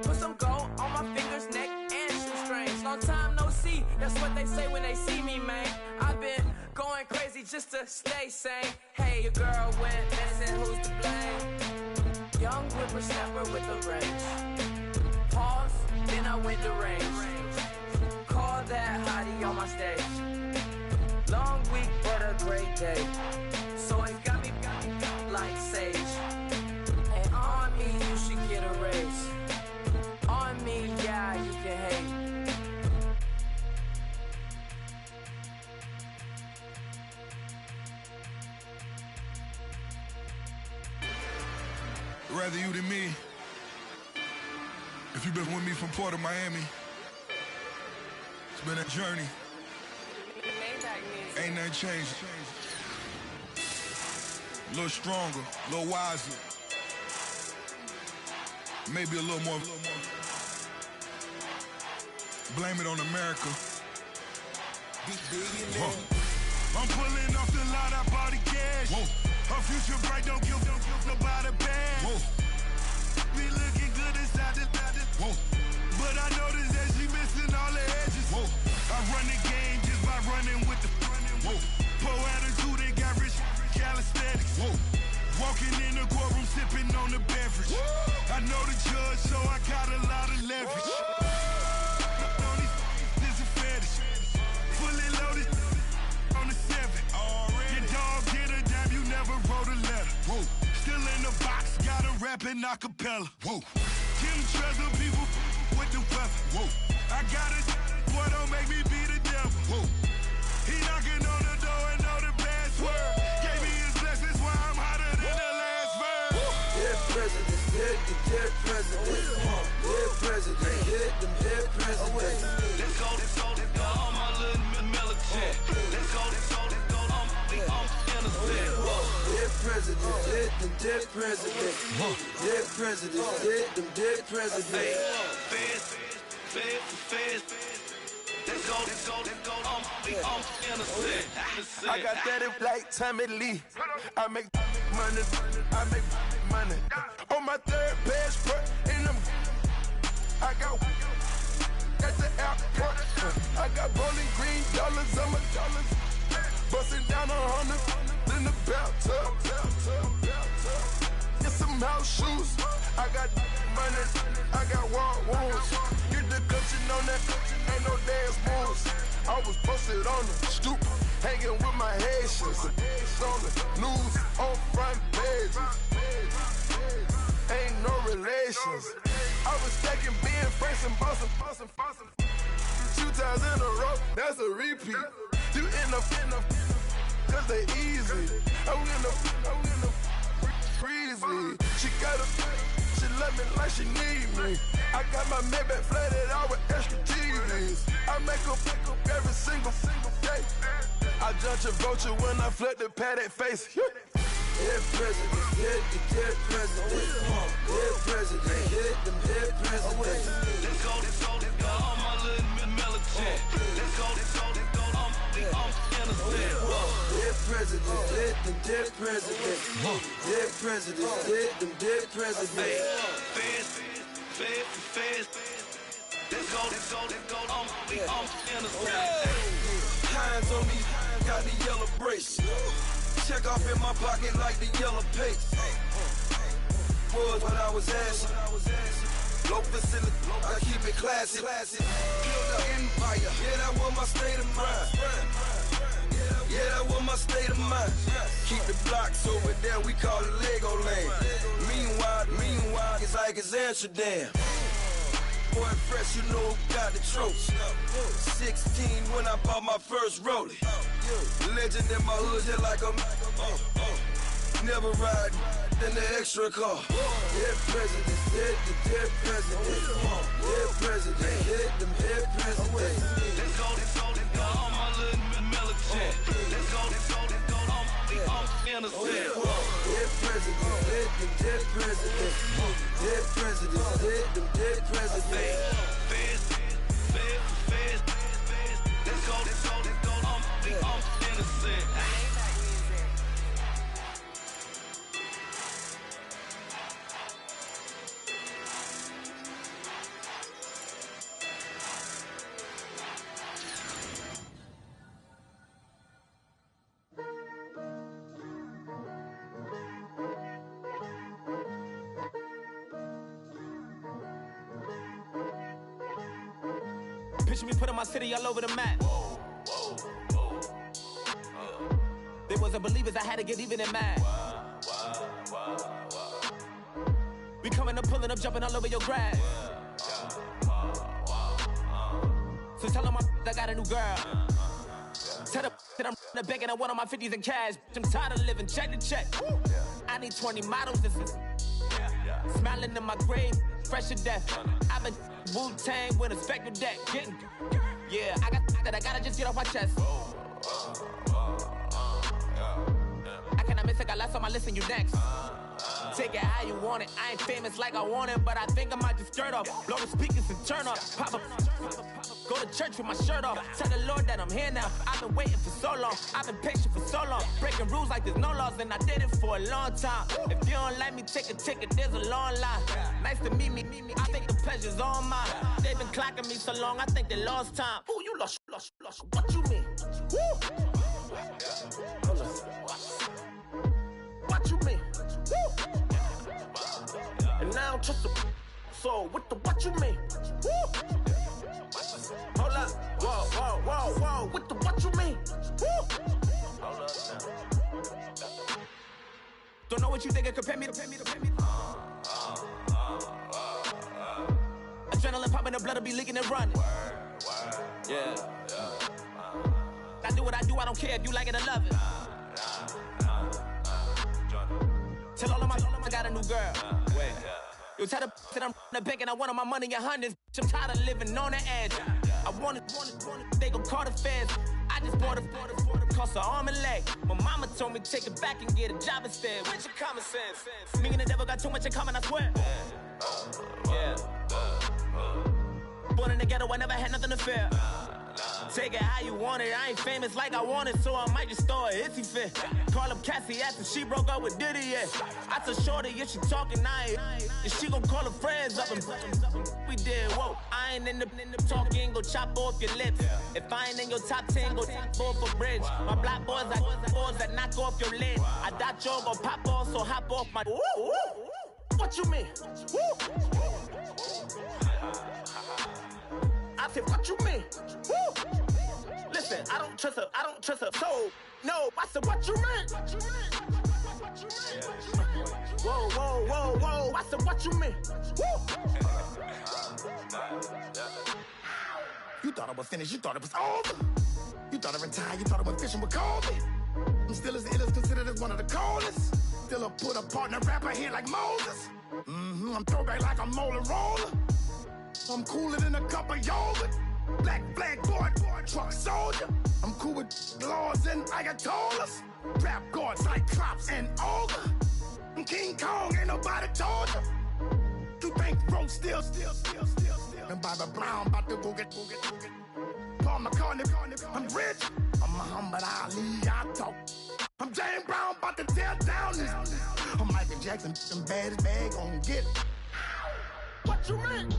Speaker 4: put some gold on my fingers, neck, and shoestrings. Long time no see, that's what they say when they see me, man. I've been going crazy just to stay sane. Hey, your girl went missing, who's to blame? Young whippersnapper with a range. Pause, then I went to range. Call that hottie on my stage. Long week, but a great day. So it got me like sage. And on me, you should get a raise. On me, yeah, you can hate.
Speaker 6: Rather you than me. If you've been with me from Port of Miami, it's been a journey. Ain't nothing changed. A little stronger, a little wiser. Maybe a little more. Blame it on America. I'm pulling off the lot, I bought the cash. Whoa. Her future bright, don't give nobody bad. Whoa. Be looking good inside the whoa. But I noticed that she missing all the edges. Whoa. I run the game just by running with the whoa. Poor attitude, they got rich calisthenics. Whoa. Walking in the courtroom, sipping on the beverage. Whoa. I know the judge, so I got a lot of leverage. This is a fetish. Fully loaded on the 7. Your dog did a damn, you never wrote a letter. Whoa. Still in the box, got a rapping acapella. Whoa. Kim Treasure, people with the weather.
Speaker 3: Dead president, hit them dead presidents.
Speaker 5: Let's go, all my little militant. Let's go, I'm innocent.
Speaker 3: Dead president, hit them dead presidents. Dead president, hit them dead presidents.
Speaker 5: Feds. Let's go, I'm innocent.
Speaker 6: I got that like Tommy Lee. I make money. On my third passport, and I got at the airport. I got bowling green dollars on my dollars. Busting down 100 in the bathtub. Get some house shoes. I got money. I got war wounds. Get the clutching on that. Ain't no dance moves. I was posted on the stoop, hanging with my Haitians. On the news, on front pages. Ain't no relations. I was stacking being Franks and Boston. 2 times in a row, that's a repeat. You end up, cause they easy. I'm in the breezy. She love me like she need me. I got my Maybach flooded out with extra TVs. I make up every single day. I judge a vulture when I flip the padded face.
Speaker 3: Dead president, hit the dead president. Dead president, hit them dead presidents.
Speaker 5: Let's go, all my little militant. Let's go, I'm innocent.
Speaker 3: Dead president, hit them dead presidents. Dead president, hit them dead presidents.
Speaker 5: Feds. Let's go, I'm innocent.
Speaker 3: Hands on me, got the yellow brace. Check off in my pocket like the yellow paste. Was what I was asking. Low facility, I keep it classy. Build an empire, yeah, that was my state of mind. Yeah, that was my state of mind. Keep the blocks over there, we call it Lego Land. Meanwhile, it's like it's Amsterdam. Boy fresh, you know who got the trophy. 16 when I bought my first rollie. Legend in my hood, just like a never ride in the extra car. Dead presidents, hit the dead presidents. Dead president, hit them dead presidents.
Speaker 5: Let's go, all my little militant. Let's go, I'm innocent.
Speaker 3: Dead presidents, hit them dead presidents. Dead presidents, hit them dead presidents.
Speaker 5: Feds. Let's go, I'm innocent.
Speaker 4: Picture me putting my city all over the map. They wasn't believers, I had to get even and mad. We coming up, pulling up, jumping all over your grass. So tell them I got a new girl. Tell them that I'm the bank and I want on my 50s in cash. I'm tired of living check to check. I need 20 models, this is smiling in my grave, fresh to death. I've been Wu-Tang with a spectral deck. Getting, yeah, I got that, I gotta just get off my chest. I cannot miss it, got last on my list and you next. Take it how you want it. I ain't famous like I want it, but I think I might just skirt off. Blow the speakers and turn up. Pop up. Go to church with my shirt off. Tell the Lord that I'm here now. I've been waiting for so long. I've been patient for so long. Breaking rules like there's no laws, and I did it for a long time. If you don't like me, take a ticket. There's a long line. Nice to meet me. I think the pleasure's all mine. They've been clocking me so long, I think they lost time. Ooh, you lost. What you mean? Woo! What you mean? Woo! And now I don't trust the so what you mean? Woo! Hold up, whoa, what you mean? Woo! Hold up now. Don't know what you think, compare me to. Adrenaline popping, the blood will be leaking and running. Yeah. I do what I do, I don't care if you like it or love it. Tell all of my I got a new girl. Wait.
Speaker 3: You tell the that I'm the bank and I want my money in hundreds. I'm tired of living on the edge. I want it, they gon' call the feds. I just bought a cost an arm and leg. My mama told me take it back and get a job instead. Where's your common sense? Me and the devil got too much in common, I swear. Yeah. Born in the ghetto, I never had nothing to fear. Take it how you want it. I ain't famous like I want it, so I might just throw a hissy fit. Call up Cassie after she broke up with Diddy, yeah. I told Shorty if she talking, and she gon' call her friends up and we did, whoa. I ain't in the talking, go chop off your lips. If I ain't in your top 10, go fall for bridge. My black boys like boys that knock off your lid. I thought y'all gon' pop off, so hop off my. What you mean? I said, what you mean? Woo! Listen, I don't trust her, so, no, I said, what you mean? Whoa, I said, what you mean? Woo! You thought I was finished, you thought it was over. You thought I retired, you thought I was fishing with Kobe. I'm still as ill as considered as one of the coldest. Still a put a partner rapper here like Moses. I'm throwback like a molar roller. I'm cooler than a cup of yogurt. Black flag boy, truck soldier. I'm cool with laws and Ayatollahs. Rap god, Cyclops and Ogre. I'm King Kong, ain't nobody told you. You think Rose still. And Bobby Brown about to go get. Paul McCartney, I'm rich. I'm Muhammad Ali, I talk. I'm James Brown, about to tear down this. I'm Michael Jackson, some bad as bag, gon' get it. What you mean?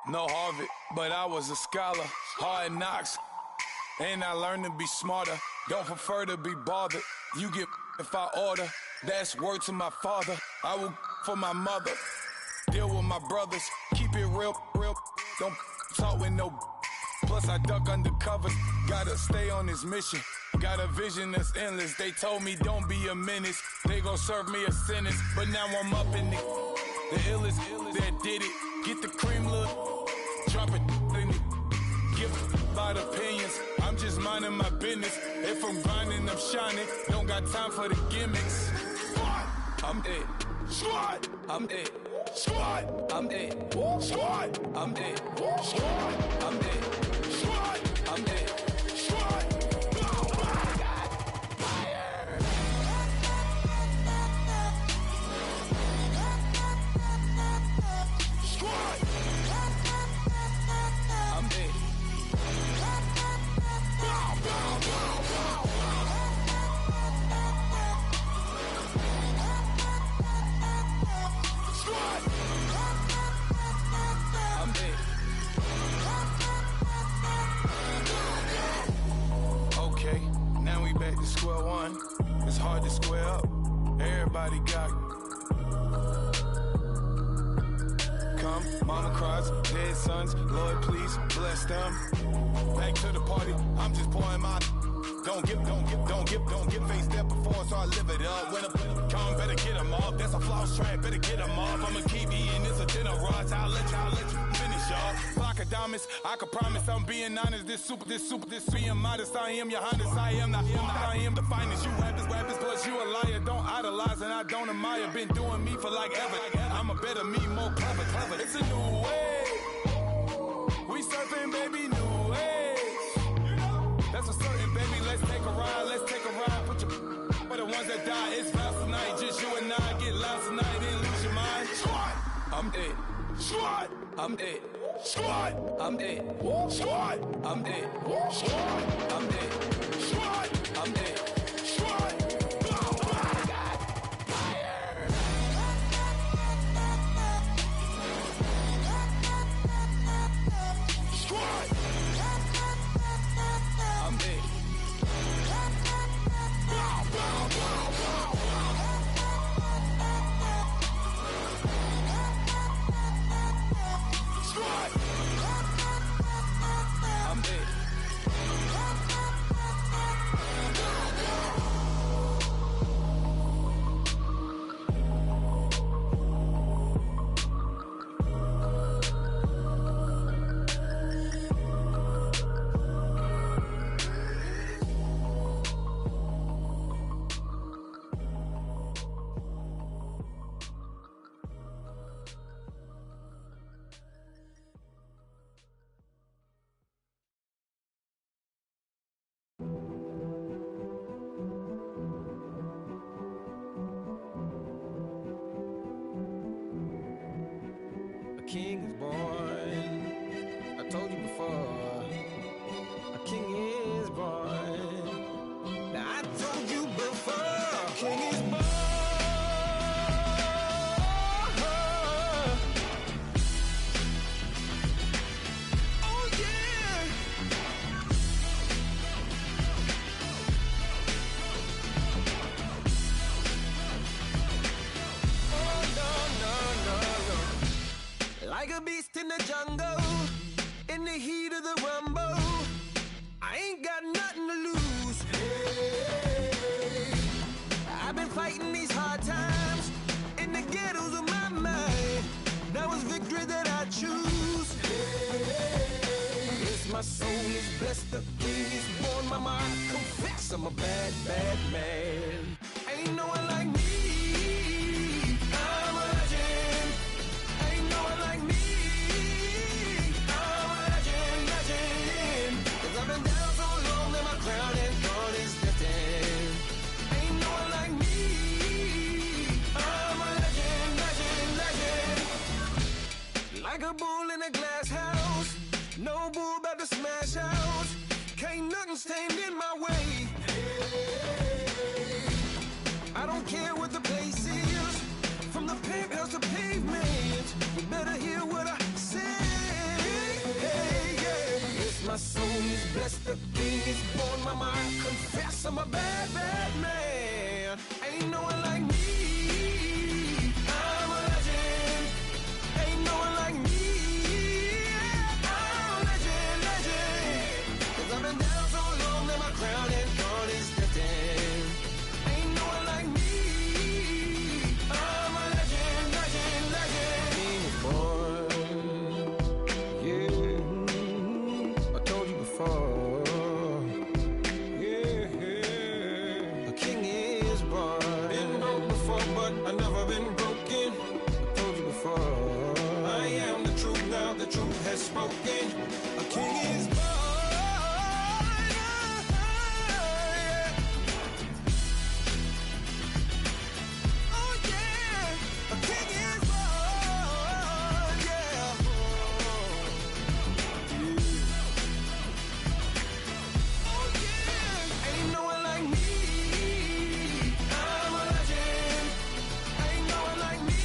Speaker 9: No Harvard, but I was a scholar. Hard knocks, and I learned to be smarter. Don't prefer to be bothered. You get if I order. That's word to my father. I will for my mother. Deal with my brothers. Keep it real. Don't talk with no. Plus I duck undercover. Gotta stay on this mission. Got a vision that's endless. They told me don't be a menace. They gon' serve me a sentence. But now I'm up in the illest that did it. Get the cream look. Drop it in it. Give about opinions. I'm just minding my business. If I'm grinding, I'm shining. Don't got time for the gimmicks. I'm it. Squad. I'm it. Squad. I'm it. Squad. I'm it. Squad. I'm it. Squad. I'm it. Squad. Square one, it's hard to square up. Everybody got come, mama cries, dead sons, Lord please bless them. Back to the party, I'm just pouring my. Don't get face that before, so I live it up. When I come, better get them off. That's a floss track, better get them off. I'ma keep eating this a dinner rods. I'll let you finish, y'all. Block of diamonds, I can promise I'm being honest. This being modest. I am your highness, I am the finest. You rappers, plus you a liar. Don't idolize and I don't admire. Been doing me for like ever. I'm a better me, more clever. It's a new way. We surfing, baby, new way. That's a certain, baby. Let's take a ride. Put your for the ones that die. It's vows tonight. Just you and I get lost tonight. Then lose your mind. Squad, I'm dead. Squad, I'm dead. Squad, I'm dead. Squad, I'm dead. Squad, I'm dead. Squad, I'm dead. Squad.
Speaker 5: king is born. I told you before, a king is born. Now I told you before, a king is born. Oh yeah. Oh no. Like a beast in the jungle, in the heat of the rumble, I ain't got nothing to lose. Hey, I've been fighting these hard times in the ghettos of my mind. Now it's victory that I choose. Hey, yes, my soul is blessed, the king is born. Mama, I confess I'm a bad, bad man. Ain't no one like me. I'm a legend. Ain't no one like me. I'm a legend, legend. 'Cause I've been down so long that my crown and throne is destined. Ain't no one like me. I'm a legend, legend, legend. Like a bull in a glass house, no bull about to smash out. Can't nothing stand in my way. I don't care what the place is, from the penthouse to pavement. You better hear what I say. Hey, yeah. Yes, my soul is blessed, the king is born. Mama, I confess I'm a bad, bad man. Ain't no one like me. I'm a legend. Ain't no one like me. I'm a legend, legend. 'Cause I've been down so long that my crown and throne is destined. Ain't no one like me. I'm a legend, legend, legend. King is born. Yeah, I told you before. Yeah, a king is born. Been broke before, but I never been broken. I told you before. I am the truth now, the truth has spoken. A king is born. Oh yeah, a king is born. Yeah. Oh yeah, ain't no one like me. I'm a legend. Ain't no one like me.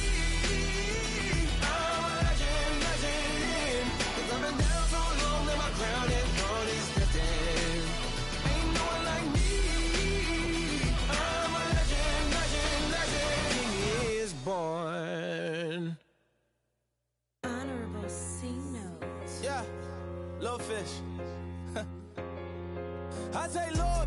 Speaker 5: I'm a legend, legend. 'Cause I've been down so long that my crown and throne is destined. Ain't no one like me. I'm a legend, legend, legend. King is born.
Speaker 7: Honorable C note.
Speaker 5: Yeah, little fish. I say, Lord.